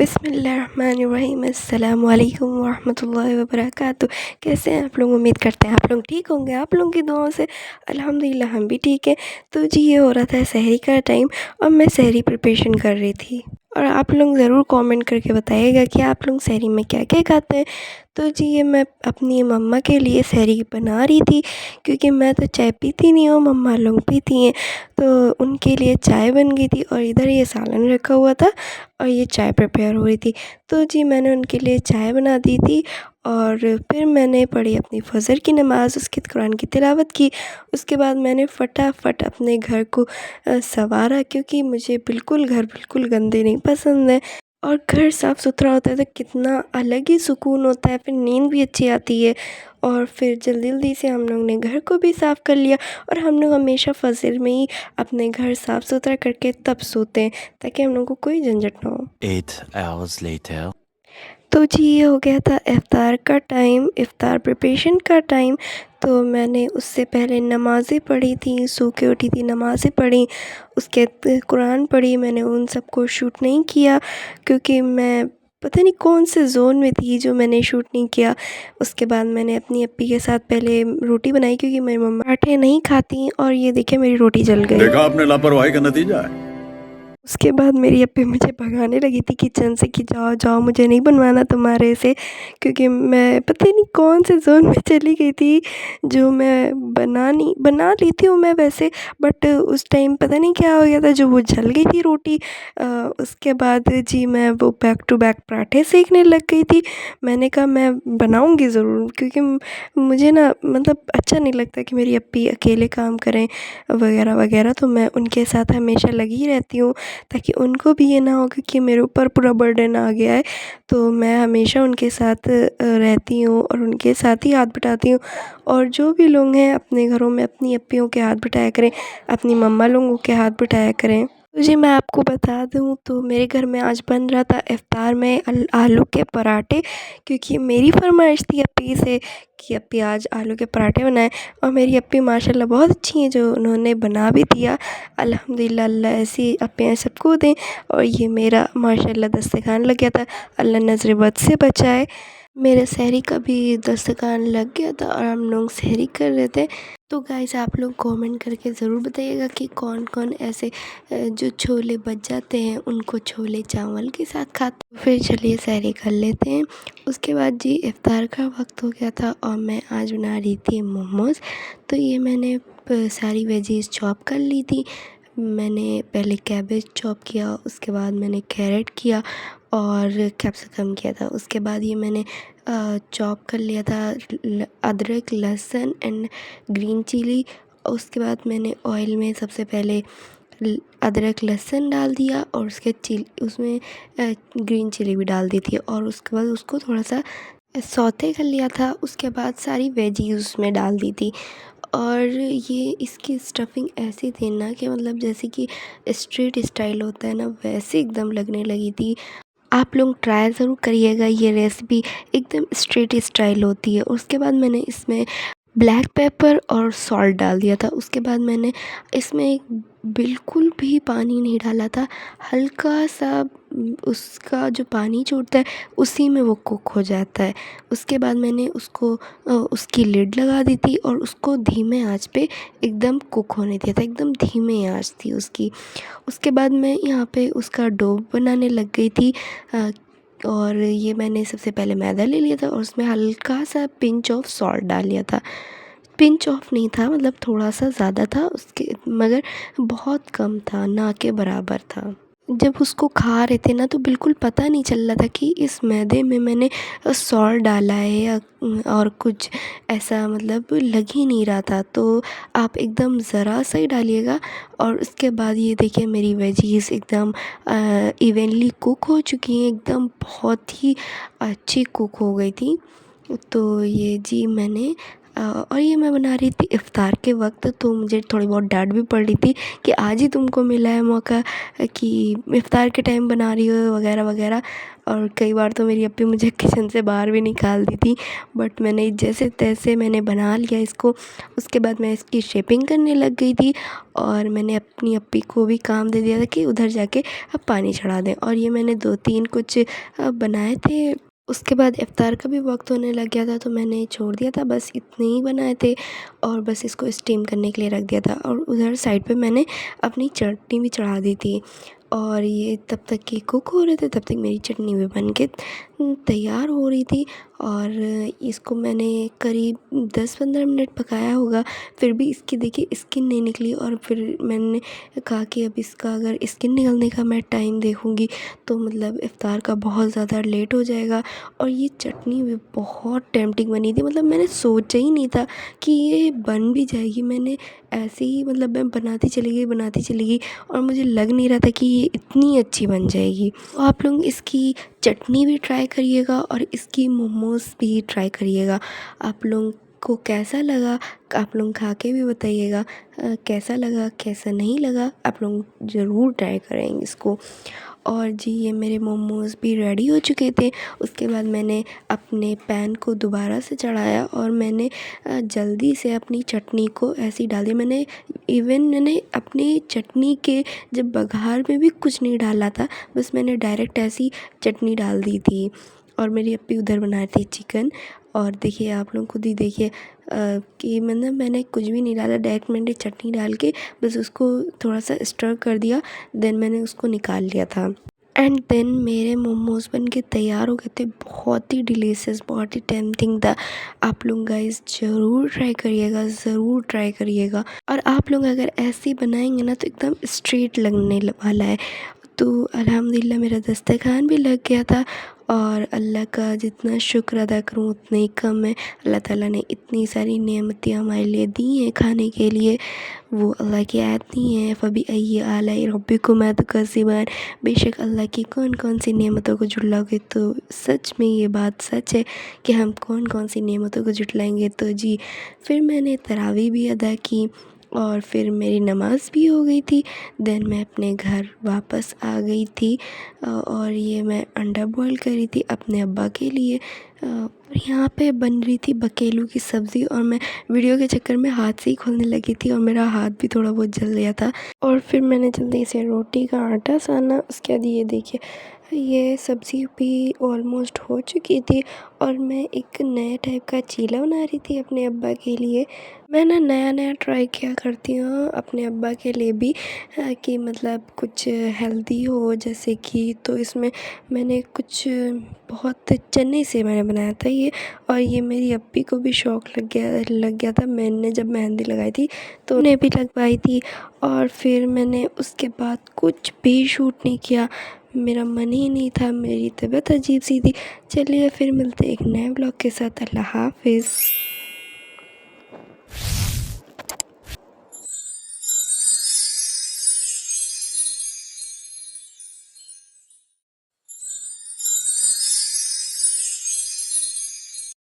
बिस्मिल्लाहिर्रहमानिर्रहीम अस्सलामु अलैकुम वरहमतुल्लाहि वबरकातुहू। कैसे हैं आप लोग? उम्मीद करते हैं आप लोग ठीक होंगे। आप लोगों की दुआओं से अल्हम्दुलिल्लाह हम भी ठीक हैं। तो जी ये हो रहा था सहरी का टाइम और मैं सहरी प्रिपरेशन कर रही थी। और आप लोग ज़रूर कमेंट करके बताइएगा कि आप लोग सहरी में क्या क्या खाते हैं। तो जी ये मैं अपनी मम्मा के लिए सहरी बना रही थी, क्योंकि मैं तो चाय पीती नहीं हूँ, मम्मा लोग पीती हैं। तो उनके लिए चाय बन गई थी और इधर ये सालन रखा हुआ था और ये चाय प्रिपेयर हो रही थी। तो जी मैंने उनके लिए चाय बना दी थी और फिर मैंने पढ़ी अपनी फ़जर की नमाज़, उसके बाद कुरान की तिलावत की। उसके बाद मैंने फटाफट अपने घर को संवारा, क्योंकि मुझे बिल्कुल गंदे नहीं पसंद है। और घर साफ़ सुथरा होता है तो कितना अलग ही सुकून होता है, फिर नींद भी अच्छी आती है। और फिर जल्दी से हम लोग ने घर को भी साफ़ कर लिया। और हम लोग हमेशा फ़जर में ही अपने घर साफ़ सुथरा करके तब सोते हैं, ताकि हम लोग को कोई झंझट ना हो। 8 hours later. तो जी ये हो गया था इफ़्तार का टाइम, इफ़्तार प्रिपरेशन का टाइम। तो मैंने उससे पहले नमाज़ें पढ़ी थी, सो के उठी थी, नमाज़ें पढ़ी, उसके कुरान पढ़ी। मैंने उन सब को शूट नहीं किया, क्योंकि मैं पता नहीं कौन से ज़ोन में थी जो मैंने शूट नहीं किया। उसके बाद मैंने अपनी अप्पी के साथ पहले रोटी बनाई, क्योंकि मेरी मम्मा पराठे नहीं खाती, और ये देखिए मेरी रोटी जल गई। देखा आपने लापरवाही का नतीजा है। उसके बाद मेरी अप्पी मुझे भगाने लगी थी किचन से कि जाओ जाओ, मुझे नहीं बनवाना तुम्हारे से, क्योंकि मैं पता नहीं कौन से ज़ोन में चली गई थी जो मैं बना लेती हूँ मैं वैसे, बट उस टाइम पता नहीं क्या हो गया था जो वो जल गई थी रोटी। उसके बाद जी मैं वो बैक टू बैक पराठे सेकने लग गई थी। मैंने कहा मैं बनाऊँगी ज़रूर, क्योंकि मुझे ना मतलब अच्छा नहीं लगता कि मेरी अप्पी अकेले काम करें वगैरह वगैरह, तो मैं उनके साथ हमेशा लगी रहती हूँ, ताकि उनको भी ये ना हो कि मेरे ऊपर पूरा बर्डन आ गया है। तो मैं हमेशा उनके साथ रहती हूँ और उनके साथ ही हाथ बटाती हूँ। और जो भी लोग हैं अपने घरों में अपनी अप्पियों के हाथ बटाया करें, अपनी मम्मा लोगों के हाथ बटाया करें। तो जी मैं आपको बता दूँ तो मेरे घर में आज बन रहा था इफ़्तार में आलू के पराठे, क्योंकि मेरी फ़रमाइश थी अप्पी से कि अप्पी आज आलू के पराठे बनाएं। और मेरी अप्पी माशाल्लाह बहुत अच्छी हैं, जो उन्होंने बना भी दिया। अल्हम्दुलिल्लाह, अल्लाह ऐसी अप्पियाँ सबको दें। और ये मेरा माशाल्लाह दस्तरखान लग गया था, अल्लाह नज़र बद से बचाए। मेरे सहरी का भी दस्तरखान लग गया था और हम लोग सहरी कर रहे थे। तो गाइस आप लोग कमेंट करके ज़रूर बताइएगा कि कौन कौन ऐसे जो छोले बच जाते हैं उनको छोले चावल के साथ खाते हैं। फिर चलिए सहरी कर लेते हैं। उसके बाद जी इफ़्तार का वक्त हो गया था और मैं आज बना रही थी मोमोज़। तो ये मैंने सारी वेजीज़ चॉप कर ली थी। मैंने पहले कैबेज चॉप किया, उसके बाद मैंने कैरेट किया और कैप्सिकम किया था। उसके बाद ये मैंने चॉप कर लिया था अदरक, लहसुन एंड ग्रीन चिली। उसके बाद मैंने ऑयल में सबसे पहले अदरक लहसुन डाल दिया और उसमें ग्रीन चिली भी डाल दी थी, और उसके बाद उसको थोड़ा सा सौते कर लिया था। उसके बाद सारी वेजीज़ उसमें डाल दी थी। और ये इसकी स्टफ़िंग ऐसी थी ना कि मतलब जैसे कि स्ट्रीट स्टाइल होता है ना, वैसे एकदम लगने लगी थी। आप लोग ट्राई ज़रूर करिएगा, ये रेसिपी एकदम स्ट्रीट स्टाइल होती है। उसके बाद मैंने इसमें ब्लैक पेपर और सॉल्ट डाल दिया था। उसके बाद मैंने इसमें बिल्कुल भी पानी नहीं डाला था, हल्का सा उसका जो पानी छूटता है उसी में वो कुक हो जाता है। उसके बाद मैंने उसकी लिड लगा दी थी और उसको धीमे आंच पे एकदम कुक होने दिया था, एकदम धीमे आंच थी उसकी। उसके बाद मैं यहाँ पे उसका डो बनाने लग गई थी। और ये मैंने सबसे पहले मैदा ले लिया था और उसमें हल्का सा पिंच ऑफ सॉल्ट डाल लिया था। पिंच ऑफ नहीं था, मतलब थोड़ा सा ज़्यादा था उसके, मगर बहुत कम था, ना के बराबर था। जब उसको खा रहे थे ना तो बिल्कुल पता नहीं चल रहा था कि इस मैदे में मैंने सॉल्ट डाला है या और कुछ ऐसा, मतलब लग ही नहीं रहा था। तो आप एकदम ज़रा सा ही डालिएगा। और उसके बाद ये देखिए मेरी वेजीज़ एकदम इवनली कुक हो चुकी हैं, एकदम बहुत ही अच्छी कुक हो गई थी। तो ये जी मैंने और ये मैं बना रही थी इफ़्तार के वक्त, तो मुझे थोड़ी बहुत डांट भी पड़ रही थी कि आज ही तुमको मिला है मौका कि इफ़्तार के टाइम बना रही हो वगैरह वगैरह। और कई बार तो मेरी अप्पी मुझे किचन से बाहर भी निकाल दी थी, बट मैंने जैसे तैसे मैंने बना लिया इसको। उसके बाद मैं इसकी शेपिंग करने लग गई थी और मैंने अपनी अप्पी को भी काम दे दिया था कि उधर जाके अब पानी चढ़ा दें। और ये मैंने 2-3 कुछ बनाए थे। उसके बाद इफ़्तार का भी वक्त होने लग गया था, तो मैंने छोड़ दिया था, बस इतने ही बनाए थे और बस इसको स्टीम करने के लिए रख दिया था। और उधर साइड पे मैंने अपनी चटनी भी चढ़ा दी थी और ये तब तक कि कुक हो रहे थे, तब तक मेरी चटनी भी बन के तैयार हो रही थी। और इसको मैंने करीब 10-15 मिनट पकाया होगा, फिर भी इसकी देखिए स्किन नहीं निकली। और फिर मैंने कहा कि अब इसका अगर स्किन निकलने का मैं टाइम देखूँगी तो मतलब इफ़्तार का बहुत ज़्यादा लेट हो जाएगा। और ये चटनी भी बहुत टेम्प्टिंग बनी थी, मतलब मैंने सोचा ही नहीं था कि ये बन भी जाएगी। मैंने ऐसे ही मतलब मैं बनाती चली गई और मुझे लग नहीं रहा था कि ये इतनी अच्छी बन जाएगी। तो आप लोग इसकी चटनी भी ट्राई करिएगा और इसकी मोमोज़ भी ट्राई करिएगा। आप लोगों को कैसा लगा आप लोग खा के भी बताइएगा, कैसा लगा कैसा नहीं लगा। आप लोग ज़रूर ट्राई करेंगे इसको। और जी ये मेरे मोमोज़ भी रेडी हो चुके थे। उसके बाद मैंने अपने पैन को दोबारा से चढ़ाया और मैंने जल्दी से अपनी चटनी को ऐसे ही डाल दिया। मैंने अपनी चटनी के जब बघार में भी कुछ नहीं डाला था, बस मैंने डायरेक्ट ऐसी चटनी डाल दी थी। और मेरी अप्पी उधर बना रही थी चिकन। और देखिए आप लोग खुद ही देखिए कि मैंने कुछ भी नहीं डाला, डायरेक्ट मैंने चटनी डाल के बस उसको थोड़ा सा स्टर कर दिया, देन मैंने उसको निकाल लिया था। एंड देन मेरे मोमोज़ बन के तैयार हो गए थे, बहुत ही डिलीशियस, बहुत ही टेम्प्टिंग था। आप लोग गाइस ज़रूर ट्राई करिएगा, ज़रूर ट्राई करिएगा। और आप लोग अगर ऐसे ही बनाएंगे ना तो एकदम स्ट्रेट लगने वाला है। तो अल्हम्दुलिल्लाह मेरा दस्तरखान भी लग गया था। और अल्लाह का जितना शुक्र अदा करूँ उतना ही कम है। अल्लाह ताला ने इतनी सारी नेमतें हमारे लिए दी हैं खाने के लिए, वो अल्लाह की आयत नहीं है फ़बी अय्यि आलाई रब्बिकुमा तुकज़्ज़िबान। बेशक अल्लाह की कौन कौन सी नेमतों को जुटलाओगे, तो सच में ये बात सच है कि हम कौन कौन सी नेमतों को जुटलाएंगे। तो जी फिर मैंने तरावी भी अदा की और फिर मेरी नमाज़ भी हो गई थी। देन मैं अपने घर वापस आ गई थी और ये मैं अंडा बॉईल कर रही थी अपने अब्बा के लिए। और यहाँ पे बन रही थी बकेलू की सब्ज़ी और मैं वीडियो के चक्कर में हाथ से ही खोलने लगी थी और मेरा हाथ भी थोड़ा बहुत जल गया था। और फिर मैंने जल्दी से रोटी का आटा साना। उसके बाद ये देखिए ये सब्ज़ी भी ऑलमोस्ट हो चुकी थी और मैं एक नए टाइप का चीला बना रही थी अपने अब्बा के लिए। मैं ना नया नया ट्राई किया करती हूँ अपने अब्बा के लिए भी कि मतलब कुछ हेल्दी हो जैसे कि। तो इसमें मैंने कुछ बहुत चने से मैंने बनाया था ये। और ये मेरी अप्पी को भी शौक़ लग गया था। मैंने जब मेहंदी लगाई थी तो उन्हें भी लगवाई थी। और फिर मैंने उसके बाद कुछ भी शूट नहीं किया, मेरा मन ही नहीं था, मेरी तबीयत अजीब सी थी। चलिए फिर मिलते एक नए ब्लॉग के साथ। अल्लाह हाफ़िज़।